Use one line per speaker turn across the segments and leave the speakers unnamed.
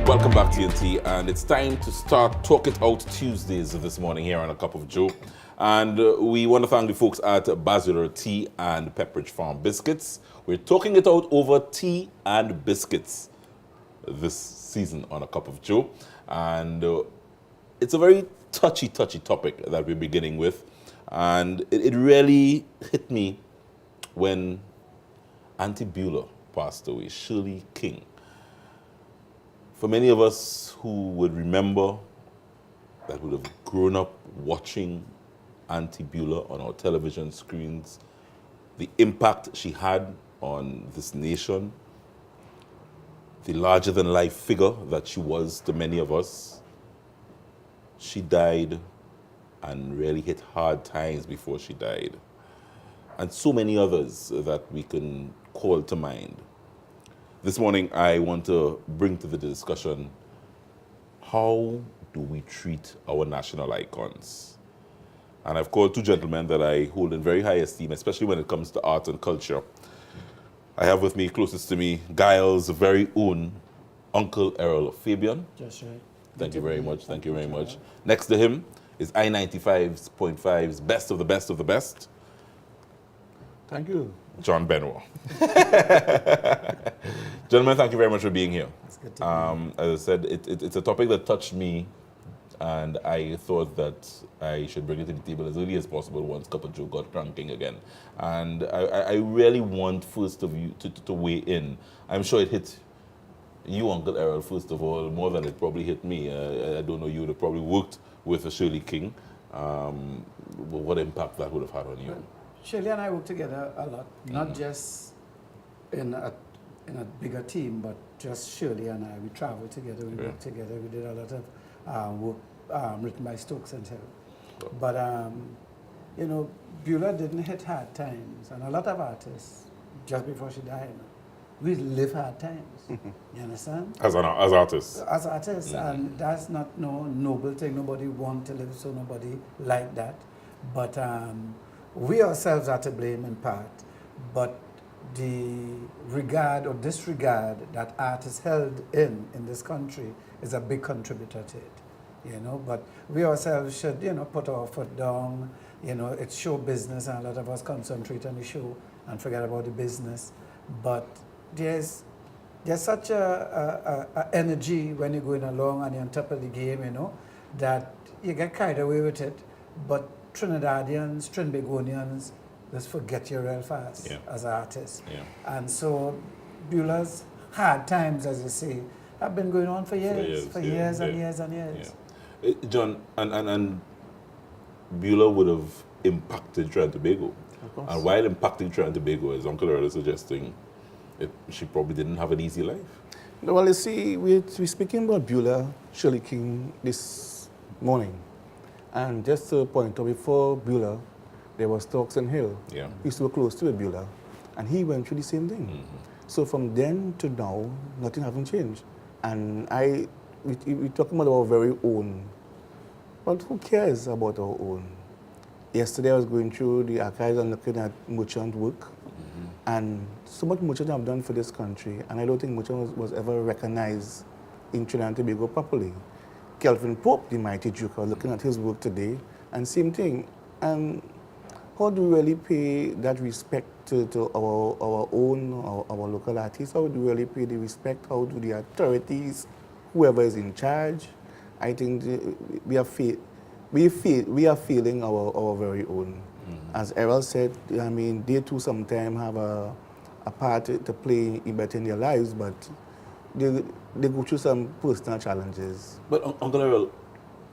Welcome back, TNT, and it's time to start Talk It Out Tuesdays this morning here on A Cup of Joe. And we want to thank the folks at Basilar Tea and Pepperidge Farm Biscuits. We're talking it out over tea and biscuits this season on A Cup of Joe. And it's a very touchy topic that we're beginning with. And it really hit me when Auntie Beulah passed away, Shirley King. For many of us who would remember, that would have grown up watching Auntie Beulah on our television screens, the impact she had on this nation, the larger-than-life figure that she was to many of us, she died and really hit hard times before she died. And so many others that we can call to mind. This morning, I want to bring to the discussion, how do we treat our national icons? And I've called two gentlemen that I hold in very high esteem, especially when it comes to art and culture. I have with me, closest to me, Giles' very own Uncle Errol, Fabian.
Just right.
Thank you very much, thank you very much. Next to him is I-95.5's best of the best of the best.
Thank you.
John Benoit. Gentlemen, thank you very much for being here.
It's good to be here.
As I said, it's a topic that touched me, and I thought that I should bring it to the table as early as possible once Cup of Joe got cranking again. And I really want, first of you, to weigh in. I'm sure it hit you, Uncle Errol, first of all, more than it probably hit me. I don't know, you would have probably worked with a Shirley King. What impact that would have had on you?
Shirley and I work together a lot, not just in a bigger team, but just Shirley and I. We travel together, we work together. We did a lot of work written by Stokes and Hill. But, you know, Beulah didn't hit hard times. And a lot of artists, just before she died, we live hard times. You understand?
As artists?
As artists. And that's not no noble thing. Nobody want to live so nobody like that. But we ourselves are to blame in part. But the regard or disregard that art is held in this country is a big contributor to it, you know. But we ourselves should, you know, put our foot down. You know, it's show business, and a lot of us concentrate on the show and forget about the business. But there's such a energy when you're going along and you're on top of the game, you know, that you get carried away with it. But Trinidadians, Trinbagonians, just forget you real fast as artists. Yeah. And so Beulah's hard times, as you say, have been going on for years and years.
John, and Beulah would have impacted Trinidad and Tobago. And while impacting Trinidad and Tobago, as Uncle Errol is suggesting, she probably didn't have an easy life.
Well, you see, we're speaking about Beulah, Shirley King this morning. And just to point out, before Beulah, there was Stokes and Hill.
Yeah.
We used to be close to Beulah. And he went through the same thing. Mm-hmm. So from then to now, nothing hasn't changed. And we're talking about our very own. But who cares about our own? Yesterday I was going through the archives and looking at merchant work. Mm-hmm. And so much merchant have done for this country. And I don't think merchant was ever recognized in Trinidad and Tobago properly. Kelvin Pope, the mighty Duke, I was looking at his work today, and same thing. And how do we really pay that respect to our own, our local artists? How do we really pay the respect? How do the authorities, whoever is in charge? I think we are feeling our very own. Mm-hmm. As Errol said, I mean, they too sometimes have a part to play in their lives, but they go through some personal challenges.
But Uncle Errol,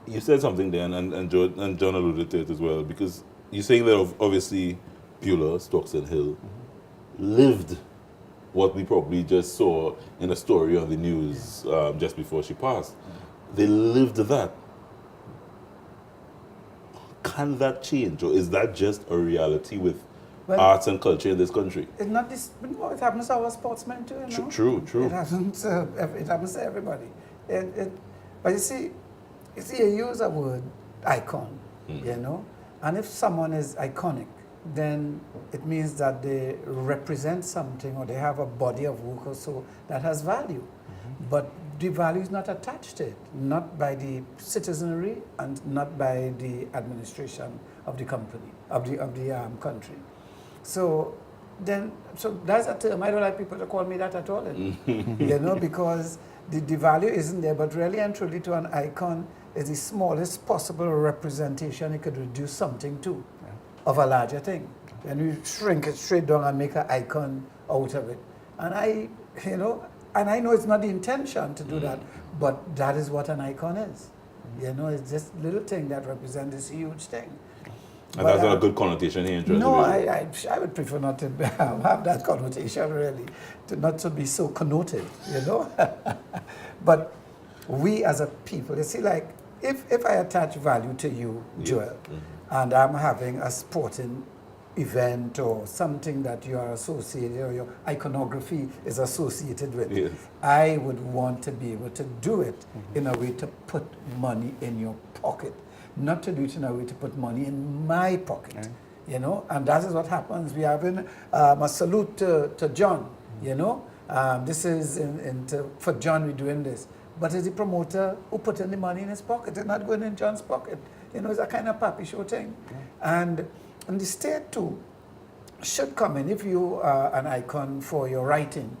you said something there, and John alluded to it as well, because you're saying that obviously Beulah, Stokes and Hill, lived what we probably just saw in a story on the news just before she passed. They lived that. Can that change, or is that just a reality with arts and culture in this country?
It's not this. It happens to our sportsmen too, you know?
True.
It happens to everybody. But you see, you use a word, icon, you know? And if someone is iconic, then it means that they represent something or they have a body of work or so that has value. But the value is not attached to it, not by the citizenry and not by the administration of the company, of the country. So that's a term. I don't like people to call me that at all. Because the value isn't there, but really and truly to an icon is the smallest possible representation it could reduce something to of a larger thing. And you shrink it straight down and make an icon out of it. And I know it's not the intention to do that, but that is what an icon is. It's just a little thing that represents this huge thing.
And that's not a good connotation here in Trinidad.
No, I would prefer not to have that connotation, really, not to be so connoted, But we as a people, you see, like, if I attach value to you, Joel, and I'm having a sporting event or something that you are associated or your iconography is associated with, I would want to be able to do it in a way to put money in your pocket, not to do it in a way to put money in my pocket, and that is what happens. We have a salute to John, this is for John we're doing this, but it's the promoter who put in the money in his pocket. It's not going in John's pocket. It's a kind of pappy show thing. And the state too should come in. If you are an icon for your writing,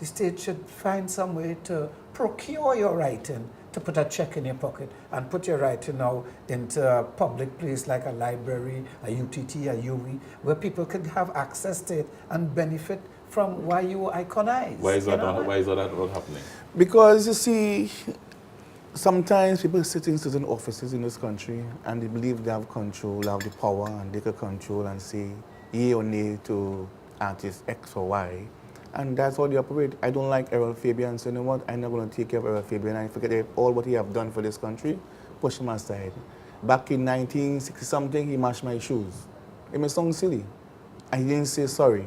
the state should find some way to procure your writing, to put a check in your pocket and put your writing now into a public place like a library, a UTT, a UWI, where people could have access to it and benefit from why you were iconized.
Why is that not happening?
Because you see, sometimes people sit in certain offices in this country and they believe they have control, they have the power, and they can control and say yay or nay to artist X or Y. And that's how they operate. I don't like Errol Fabian, so you know what? I'm not going to take care of Errol Fabian. I forget all what he have done for this country, push him aside. Back in 1960-something, he mashed my shoes. It may sound silly. I didn't say sorry.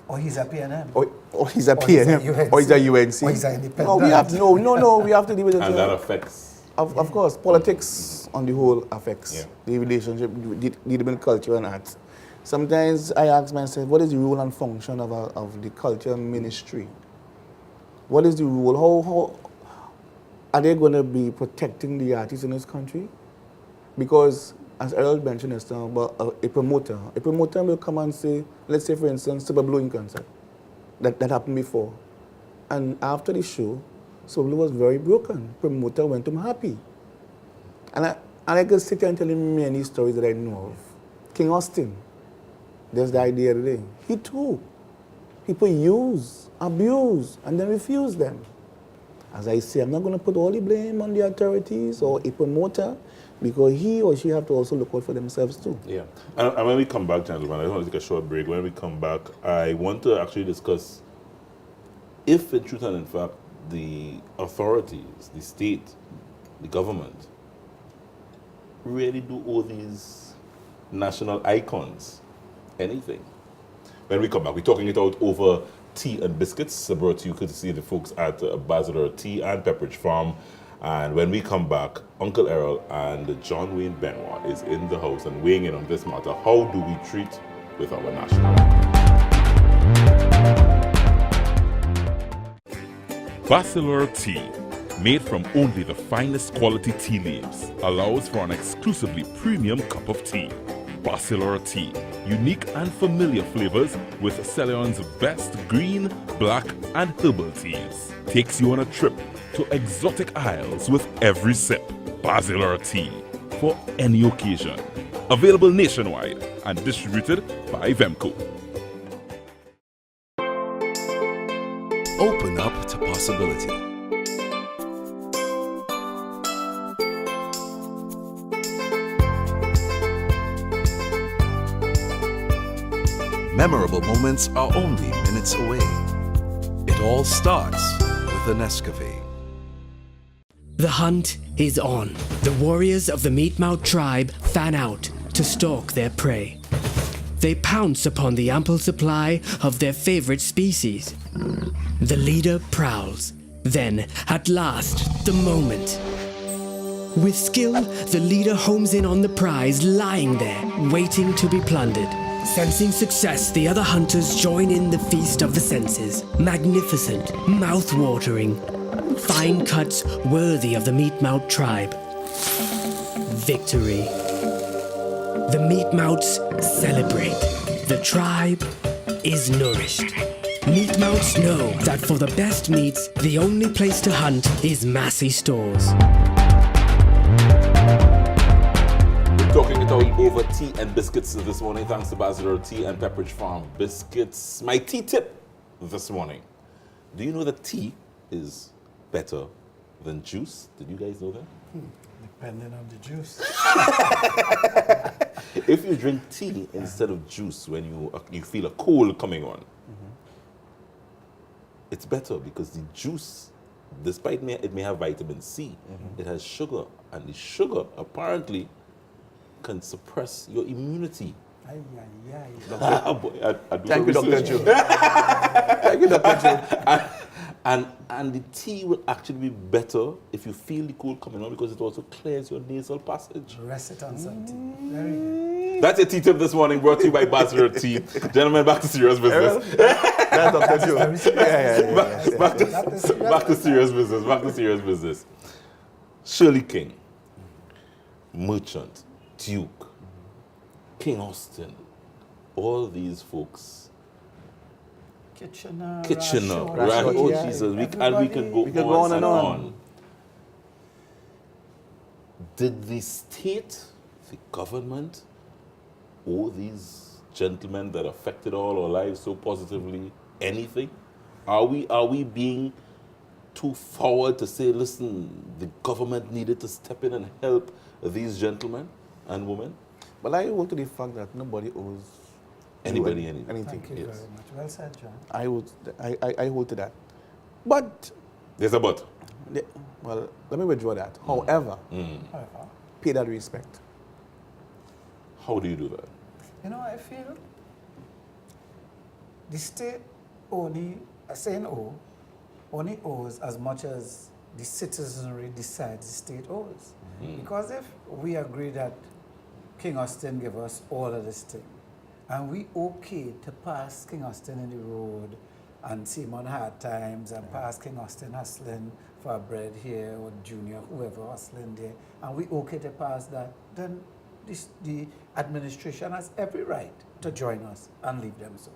Or he's a PNM.
Or he's a PNM. Or he's a UNC.
Or he's an independent.
No, we have to deal with it.
And that affects.
Of course, politics on the whole affects the relationship between culture and art. Sometimes I ask myself, what is the role and function of the culture ministry? What is the role? How are they going to be protecting the artists in this country? Because, as Errol mentioned just now, about a promoter will come and say, let's say for instance, Super Blowing concert. That happened before. And after the show, Super Blue was very broken. Promoter went home happy. And I could sit here and tell him many stories that I know of. King Austin. There's the idea today. He too. People use, abuse, and then refuse them. As I say, I'm not going to put all the blame on the authorities or a promoter, because he or she have to also look out for themselves too.
Yeah. And when we come back, gentlemen, I just want to take a short break. When we come back, I want to actually discuss if in truth and in fact the authorities, the state, the government, really do owe these national icons anything. When we come back, we're talking it out over tea and biscuits, brought to you courtesy of the folks at Basilar Tea and Pepperidge Farm. And when we come back, Uncle Errol and John Wayne Benoit is in the house and weighing in on this matter. How do we treat with our national? Basilar Tea, made from only the finest quality tea leaves, allows for an exclusively premium cup of tea. Basilar Tea, unique and familiar flavors with Ceylon's best green, black, and herbal teas. Takes you on a trip to exotic isles with every sip. Basilar Tea, for any occasion. Available nationwide and distributed by Vemco.
Open up to possibility. Memorable moments are only minutes away. It all starts with a Nescafe.
The hunt is on. The warriors of the Meatmouth tribe fan out to stalk their prey. They pounce upon the ample supply of their favorite species. The leader prowls. Then, at last, the moment. With skill, the leader homes in on the prize lying there, waiting to be plundered. Sensing success, the other hunters join in the feast of the senses. Magnificent, mouth-watering, fine cuts worthy of the Meatmouth tribe. Victory. The Meatmouths celebrate. The tribe is nourished. Meatmouths know that for the best meats, the only place to hunt is Massey Stores.
We're talking it out over tea and biscuits this morning, thanks to Bachelor Tea and Pepperidge Farm Biscuits. My tea tip this morning. Do you know that tea is better than juice? Did you guys know that?
Depending on the juice.
If you drink tea instead of juice when you feel a cold coming on, it's better because the juice, despite it may have vitamin C, it has sugar, and the sugar apparently can suppress your immunity.
Ay, ay, ay.
Boy, I do
Thank you,
some
Dr.
research.
Joe. Thank you, Dr. Joe.
And the tea will actually be better if you feel the cold coming on because it also clears your nasal passage.
Rest it on some tea. Very good.
That's a tea tip this morning, brought to you by Bachelor Tea. Gentlemen, back to serious business.
That's Dr. Joe.
Very serious.
Back to serious business. Back to serious business. Shirley King, Merchant, Duke, King Austin, all these folks.
Kitchener,
Rashford,
Rashford,
oh
yeah.
Jesus, we can go on and on. Did the state, the government, owe these gentlemen that affected all our lives so positively anything? Are we being too forward to say, listen, the government needed to step in and help these gentlemen and women?
But I hold to the fact that nobody owes
Anybody
anything.
anything.
Thank you
Yes.
very much. Well said, John.
I hold to that. But,
There's a but.
well, let me withdraw that. However,
However,
pay that respect.
How do you do that?
you know, I feel the state only, saying only owes as much as the citizenry decides the state owes. Because if we agree that King Austin gave us all of this thing, and we okay to pass King Austin in the road and see him on hard times and pass King Austin hustling for bread here or Junior, whoever hustling there, and we okay to pass that, then the administration has every right to join us and leave them so.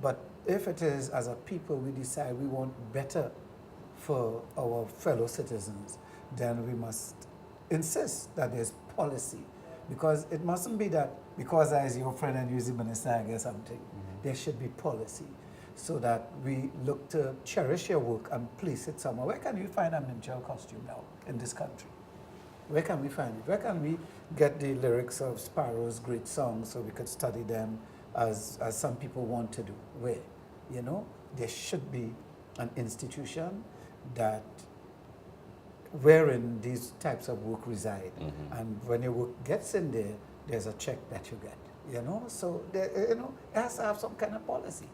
But if it is as a people we decide we want better for our fellow citizens, then we must insist that there's policy. Because it mustn't be that because I is your friend and you is the minister, I get something. There should be policy so that we look to cherish your work and place it somewhere. Where can you find a Minchel costume now in this country? Where can we find it? Where can we get the lyrics of Sparrow's great songs so we could study them as some people want to do? Where? You know, there should be an institution that wherein these types of work reside. And when your work gets in there, there's a check that you get. You know, so there, it has to have some kind of policy.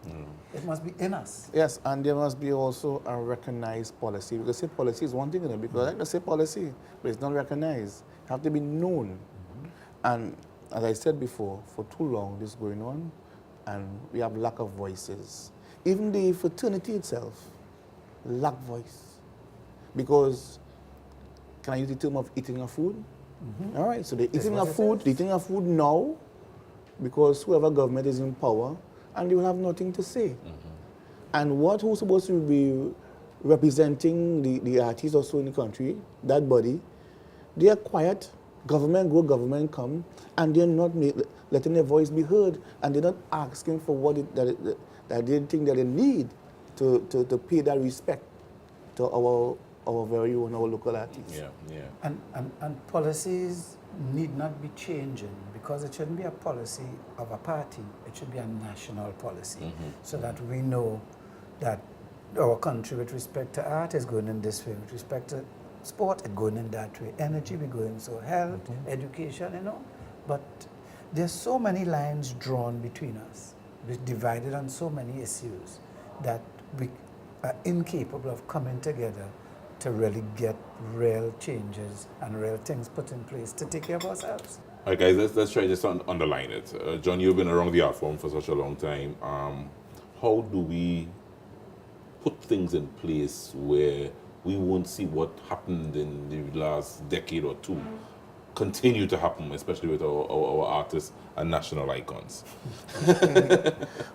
It must be in us.
Yes, and there must be also a recognized policy. Because say policy is one thing, because I can say policy, but it's not recognized. It have to be known. And as I said before, for too long this is going on, and we have lack of voices. Even the fraternity itself lack voice. Because, can I use the term of eating our food? All right, so they're eating our food now, because whoever government is in power, and they will have nothing to say. And who's supposed to be representing the artists or so in the country, that body, they are quiet, government go, government come, and they're not letting their voice be heard, and they're not asking for what that they think that they need to pay that respect to our very own, our local artists.
And policies need not be changing, because it shouldn't be a policy of a party. It should be a national policy, so that we know that our country, with respect to art, is going in this way. With respect to sport, it's going in that way. Energy, we're going so. Health, education, But there's so many lines drawn between us. We're divided on so many issues that we are incapable of coming together to really get real changes and real things put in place to take care of ourselves.
All right, guys, let's try just to underline it. John, you've been around the art form for such a long time. How do we put things in place where we won't see what happened in the last decade or two continue to happen, especially with our artists and national icons?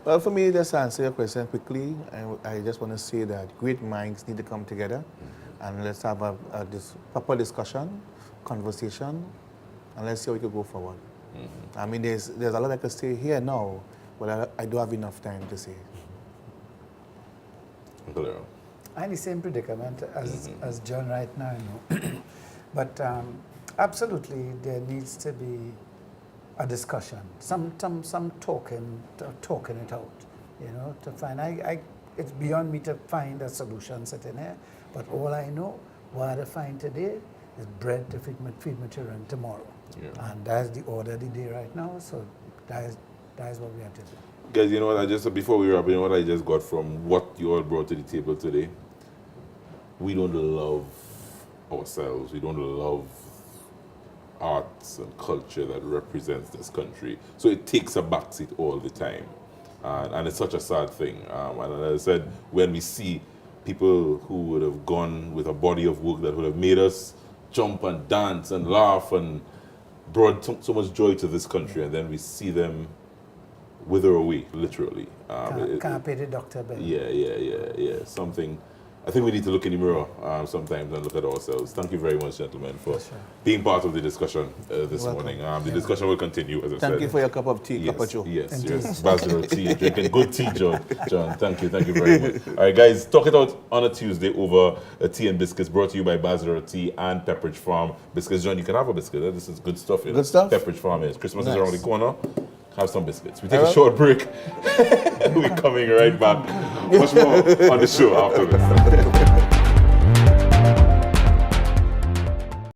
Well, for me, just to answer your question quickly, I just want to say that great minds need to come together and let's have this proper discussion, conversation, and let's see how we can go forward. I mean, there's a lot I could say here now, but I don't have enough time to say.
Uncle Errol.
I'm in the same predicament as John right now, you know. But absolutely, there needs to be a discussion, some talking it out, you know, to find. It's beyond me to find a solution sitting here, but all I know, what I find today is bread to feed my children tomorrow, and that's the order of the day right now. So that is what we have to do.
Guys, you know what? Before we wrap, you know what I just got from what you all brought to the table today? We don't love ourselves. We don't love arts and culture that represents this country. So it takes a backseat all the time. And it's such a sad thing. And as I said, when we see people who would have gone with a body of work that would have made us jump and dance and laugh and brought so much joy to this country, and then we see them wither away, literally.
Can't pay the doctor bill.
Yeah. Something. I think we need to look in the mirror sometimes and look at ourselves. Thank you very much, gentlemen, for being part of the discussion this morning. The discussion will continue, as I said.
Thank you for your cup of tea, cup of joe.
Yes. Bachelor tea, drinking good tea, John. Thank you very much. All right, guys, talk it out on a Tuesday over tea and biscuits, brought to you by Bachelor Tea and Pepperidge Farm Biscuits. John, you can have a biscuit. This is good stuff.
Good stuff.
Pepperidge Farm is. Christmas is around the corner. Have some biscuits. We take a short break. We're coming right back. Much more on the show after this.